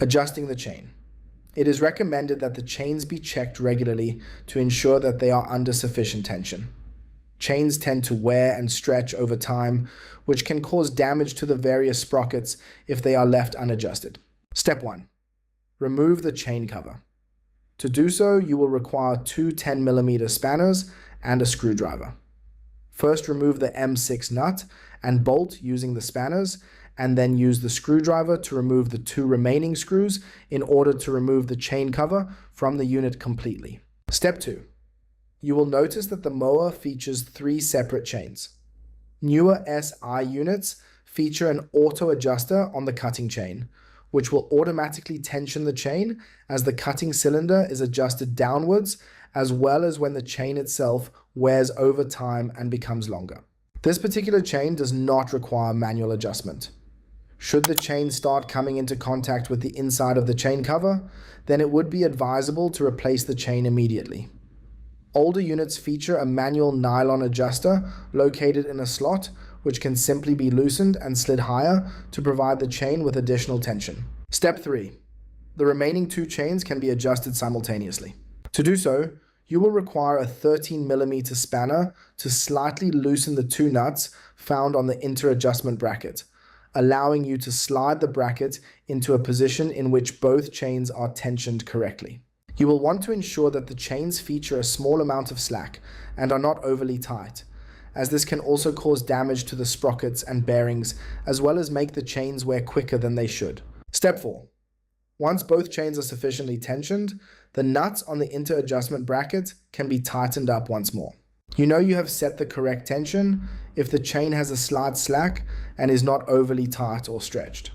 Adjusting the chain. It is recommended that the chains be checked regularly to ensure that they are under sufficient tension. Chains tend to wear and stretch over time, which can cause damage to the various sprockets if they are left unadjusted. Step 1. Remove the chain cover. To do so, you will require two 10mm spanners and a screwdriver. First, remove the M6 nut and bolt using the spanners, and then use the screwdriver to remove the two remaining screws in order to remove the chain cover from the unit completely. Step 2. You will notice that the mower features 3 separate chains. Newer SI units feature an auto adjuster on the cutting chain, which will automatically tension the chain as the cutting cylinder is adjusted downwards, as well as when the chain itself wears over time and becomes longer. This particular chain does not require manual adjustment. Should the chain start coming into contact with the inside of the chain cover, then it would be advisable to replace the chain immediately. Older units feature a manual nylon adjuster located in a slot, which can simply be loosened and slid higher to provide the chain with additional tension. Step 3. The remaining 2 chains can be adjusted simultaneously. To do so, you will require a 13mm spanner to slightly loosen the 2 nuts found on the inter-adjustment bracket, allowing you to slide the bracket into a position in which both chains are tensioned correctly. You will want to ensure that the chains feature a small amount of slack and are not overly tight, as this can also cause damage to the sprockets and bearings, as well as make the chains wear quicker than they should. Step 4. Once both chains are sufficiently tensioned, the nuts on the inter-adjustment bracket can be tightened up once more. You know you have set the correct tension if the chain has a slight slack and is not overly tight or stretched.